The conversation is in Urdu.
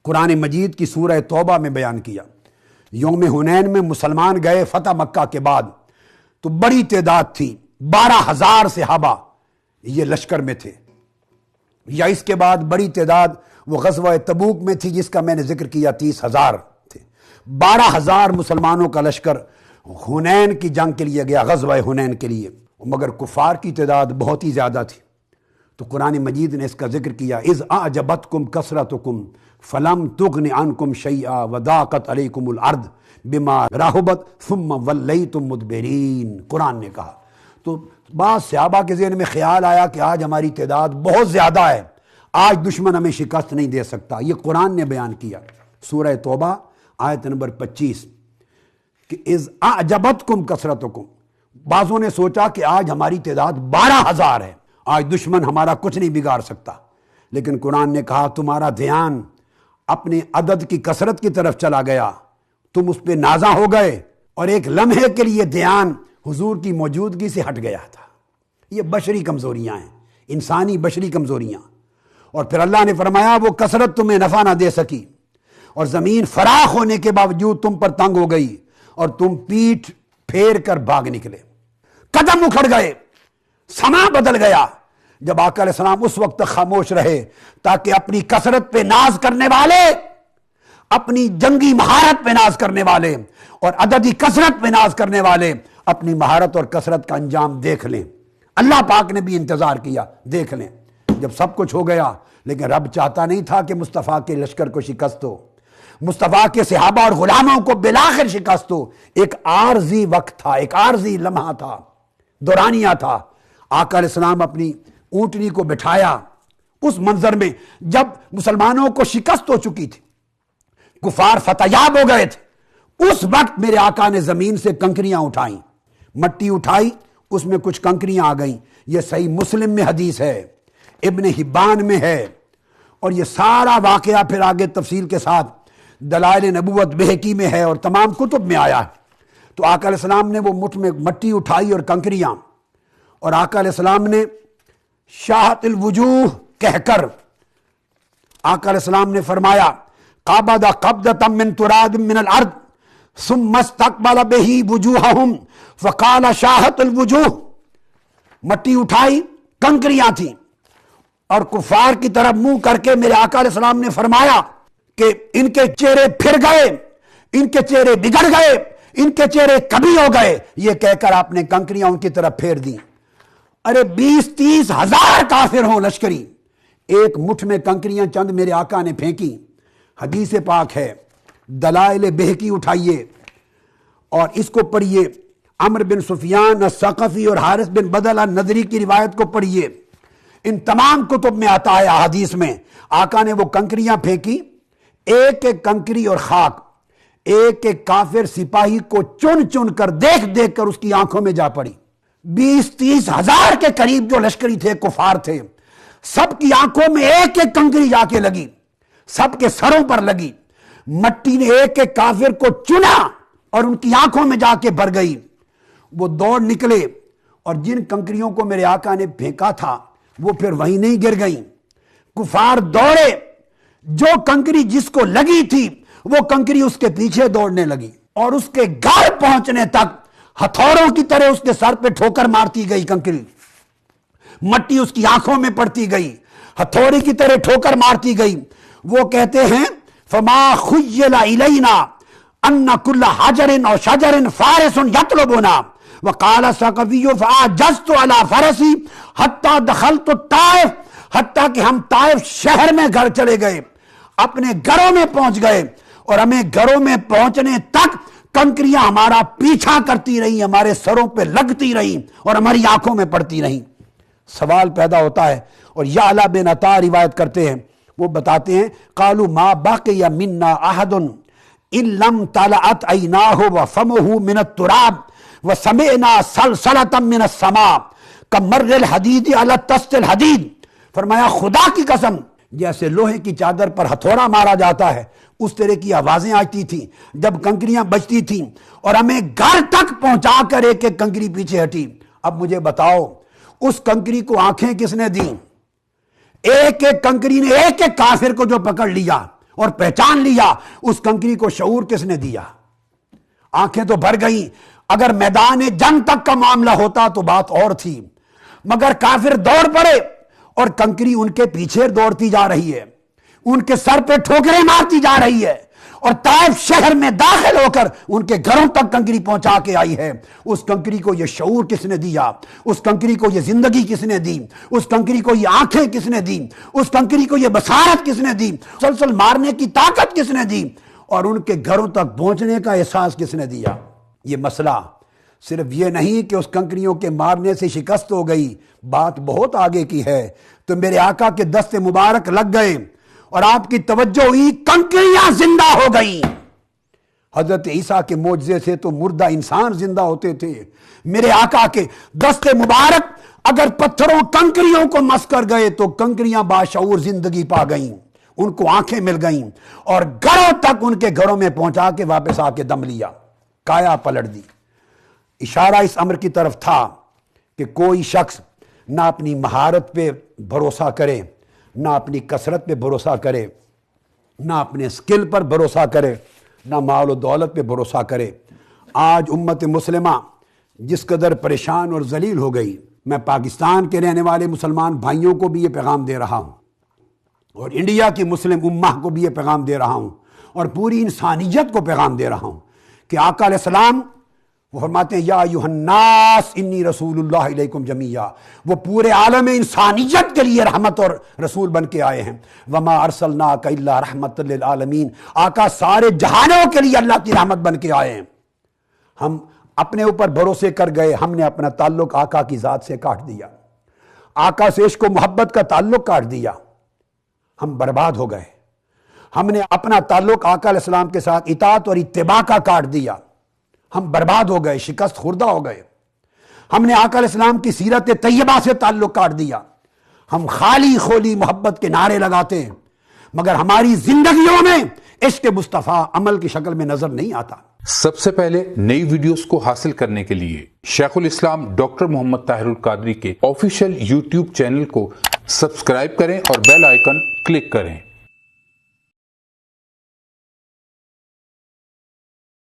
قرآن مجید کی سورہ توبہ میں بیان کیا۔ یوم حنین میں مسلمان گئے فتح مکہ کے بعد تو بڑی تعداد تھی، 12,000 صحابہ یہ لشکر میں تھے، یا اس کے بعد بڑی تعداد وہ غزوہ تبوک میں تھی جس کا میں نے ذکر کیا 30,000 تھے۔ 12,000 مسلمانوں کا لشکر حنین کی جنگ کے لیے گیا، غزوہ حنین کے لیے، مگر کفار کی تعداد بہت ہی زیادہ تھی۔ تو قرآن مجید نے اس کا ذکر کیا، اذ اعجبتکم کثرتکم فلم تغن عنکم شیئا وضاقت علیکم الارض بما رحبت ثم ولیتم مدبرین۔ قرآن نے کہا تو بعض صحابہ کے ذہن میں خیال آیا کہ آج ہماری تعداد بہت زیادہ ہے، آج دشمن ہمیں شکست نہیں دے سکتا۔ یہ قرآن نے بیان کیا، سورہ توبہ آیت نمبر 25 کہ اذ اعجبتکم کثرتکم، بعضوں نے سوچا کہ آج ہماری تعداد 12,000 ہے، آج دشمن ہمارا کچھ نہیں بگاڑ سکتا، لیکن قرآن نے کہا تمہارا دھیان اپنے عدد کی کثرت کی طرف چلا گیا، تم اس پہ نازا ہو گئے، اور ایک لمحے کے لیے دھیان حضور کی موجودگی سے ہٹ گیا تھا۔ یہ بشری کمزوریاں ہیں، انسانی بشری کمزوریاں۔ اور پھر اللہ نے فرمایا وہ کثرت تمہیں نفع نہ دے سکی، اور زمین فراخ ہونے کے باوجود تم پر تنگ ہو گئی، اور تم پیٹھ پھیر کر بھاگ نکلے، قدم اکھڑ گئے، سما بدل گیا۔ جب آقا علیہ السلام اس وقت تک خاموش رہے تاکہ اپنی کثرت پہ ناز کرنے والے، اپنی جنگی مہارت پہ ناز کرنے والے اور عددی کثرت پہ ناز کرنے والے اپنی مہارت اور کثرت کا انجام دیکھ لیں۔ اللہ پاک نے بھی انتظار کیا، دیکھ لیں۔ جب سب کچھ ہو گیا، لیکن رب چاہتا نہیں تھا کہ مصطفیٰ کے لشکر کو شکست ہو، مصطفیٰ کے صحابہ اور غلاموں کو بالآخر شکست ہو۔ ایک عارضی وقت تھا، ایک عارضی لمحہ تھا، دورانیہ تھا۔ آقا علیہ السلام اپنی اونٹنی کو بٹھایا اس منظر میں جب مسلمانوں کو شکست ہو چکی تھی، کفار فتح یاب ہو گئے تھے، اس وقت میرے آقا نے زمین سے کنکریاں اٹھائیں، مٹی اٹھائی، اس میں کچھ کنکریاں آ گئیں۔ یہ صحیح مسلم میں حدیث ہے، ابن حبان میں ہے، اور یہ سارا واقعہ پھر آگے تفصیل کے ساتھ دلائل نبوت بہقی میں ہے اور تمام کتب میں آیا ہے۔ تو آقا علیہ السلام نے وہ مٹھ میں مٹی اٹھائی اور کنکریاں، اور آقا علیہ السلام نے شاہت الوجوہ کہہ کر آقا علیہ السلام نے فرمایا قبض قبضۃ من تراب من الارض ثم استقبل به وجوہہم فقال شاہت الوجوہ۔ مٹی اٹھائی، کنکریاں تھیں، اور کفار کی طرف منہ کر کے میرے آقا علیہ السلام نے فرمایا کہ ان کے چہرے پھر گئے، ان کے چہرے بگڑ گئے، ان کے چہرے کبھی ہو گئے۔ یہ کہہ کر آپ نے کنکریاں ان کی طرف پھیر دیں۔ ارے 20-30 ہزار کافر ہوں لشکری، ایک مٹھ میں کنکریاں چند میرے آقا نے پھینکی۔ حدیث پاک ہے، دلائل بہقی اٹھائیے اور اس کو پڑھیے، عمرو بن سفیان الثقفی اور حارث بن بدل النضری کی روایت کو پڑھیے، ان تمام کتب میں آتا ہے، احادیث میں۔ آقا نے وہ کنکریاں پھینکی، ایک ایک کنکری اور خاک ایک ایک کافر سپاہی کو چن چن کر دیکھ دیکھ کر اس کی آنکھوں میں جا پڑی۔ 20-30 ہزار کے قریب جو لشکری تھے، کفار تھے، سب کی آنکھوں میں ایک ایک کنکری جا کے لگی، سب کے سروں پر لگی۔ مٹی نے ایک ایک کافر کو چنا اور ان کی آنکھوں میں جا کے بھر گئی۔ وہ دوڑ نکلے، اور جن کنکریوں کو میرے آقا نے پھینکا تھا وہ پھر وہیں نہیں گر گئیں۔ کفار دوڑے، جو کنکری جس کو لگی تھی وہ کنکری اس کے پیچھے دوڑنے لگی، اور اس کے گھر پہنچنے تک ہتھوڑوں کی طرح اس کے سر پہ ٹھوکر مارتی گئی کنکری، مٹی اس کی آنکھوں میں پڑتی گئی، ہتھوڑی کی طرح ٹھوکر مارتی گئی۔ وہ کہتے ہیں فما خیل الینا ان کل حجر او شجر فارس یطلبنا وقال ثقفی فعجزت علی فرسی حتی دخلت الطائف، حتیٰ کہ ہم طائف شہر میں گھر چلے گئے، اپنے گھروں میں پہنچ گئے، اور ہمیں گھروں میں پہنچنے تک کنکریاں ہمارا پیچھا کرتی رہیں، ہمارے سروں پہ لگتی رہیں اور ہماری آنکھوں میں پڑتی رہیں۔ سوال پیدا ہوتا ہے، اور یعلا بن عطا روایت کرتے ہیں، وہ بتاتے ہیں قالوا ما بقی منا احد ان لم طلعت عیناہ وفمہ من التراب وسمعنا سلسلۃ من السماء کمر الحدید علی الطست الحدید۔ فرمایا خدا کی قسم، جیسے لوہے کی چادر پر ہتھوڑا مارا جاتا ہے اس طرح کی آوازیں آتی تھیں جب کنکریاں بجتی تھیں، اور ہمیں گھر تک پہنچا کر ایک ایک کنکری پیچھے ہٹی۔ اب مجھے بتاؤ اس کنکری کو آنکھیں کس نے دیں؟ ایک ایک کنکری نے ایک ایک کافر کو جو پکڑ لیا اور پہچان لیا اس کنکری کو شعور کس نے دیا. آنکھیں تو بھر گئیں. اگر میدان جنگ تک کا معاملہ ہوتا تو بات اور تھی، مگر کافر دوڑ پڑے اور کنکری ان کے پیچھے دوڑتی جا رہی ہے، ان کے سر پہ ٹھوکریں مارتی جا رہی ہے، اور طائف شہر میں داخل ہو کر ان کے گھروں تک کنکری پہنچا کے آئی ہے. اس کنکری کو یہ شعور کس نے دیا؟ اس کنکری کو یہ زندگی کس نے دی؟ اس کنکری کو یہ آنکھیں کس نے دی؟ اس کنکری کو یہ بصارت کس نے دی؟ مسلسل مارنے کی طاقت کس نے دی؟ اور ان کے گھروں تک پہنچنے کا احساس کس نے دیا؟ یہ مسئلہ صرف یہ نہیں کہ اس کنکریوں کے مارنے سے شکست ہو گئی، بات بہت آگے کی ہے. تو میرے آقا کے دست مبارک لگ گئے اور آپ کی توجہ ہوئی، کنکریاں زندہ ہو گئیں. حضرت عیسیٰ کے معجزے سے تو مردہ انسان زندہ ہوتے تھے. میرے آقا کے دست مبارک اگر پتھروں کنکریوں کو مس کر گئے تو کنکریاں باشعور زندگی پا گئیں، ان کو آنکھیں مل گئیں، اور گھروں تک ان کے گھروں میں پہنچا کے واپس آ کے دم لیا، کایا پلٹ دی. اشارہ اس امر کی طرف تھا کہ کوئی شخص نہ اپنی مہارت پہ بھروسہ کرے، نہ اپنی کثرت پہ بھروسہ کرے، نہ اپنے سکل پر بھروسہ کرے، نہ مال و دولت پہ بھروسہ کرے. آج امت مسلمہ جس قدر پریشان اور ذلیل ہو گئی، میں پاکستان کے رہنے والے مسلمان بھائیوں کو بھی یہ پیغام دے رہا ہوں، اور انڈیا کی مسلم امہ کو بھی یہ پیغام دے رہا ہوں، اور پوری انسانیت کو پیغام دے رہا ہوں کہ آقا علیہ السلام وہ فرماتے ہیں یا ایھا الناس انی رسول اللہ علیکم جمیعا، وہ پورے عالم انسانیت کے لیے رحمت اور رسول بن کے آئے ہیں. وما ارسلناک الا رحمت للعالمین، آقا سارے جہانوں کے لیے اللہ کی رحمت بن کے آئے ہیں. ہم اپنے اوپر بھروسے کر گئے، ہم نے اپنا تعلق آقا کی ذات سے کاٹ دیا، آقا سے عشق و محبت کا تعلق کاٹ دیا، ہم برباد ہو گئے. ہم نے اپنا تعلق آقا علیہ السلام کے ساتھ اطاعت اور اتباع کا کاٹ دیا، ہم برباد ہو گئے، شکست خوردہ ہو گئے. ہم نے آقا علیہ السلام کی سیرت طیبہ سے تعلق کاٹ دیا. ہم خالی خولی محبت کے نعرے لگاتے ہیں، مگر ہماری زندگیوں میں عشق مصطفیٰ عمل کی شکل میں نظر نہیں آتا. سب سے پہلے نئی ویڈیوز کو حاصل کرنے کے لیے شیخ الاسلام ڈاکٹر محمد طاہر القادری کے آفیشیل یوٹیوب چینل کو سبسکرائب کریں اور بیل آئیکن کلک کریں.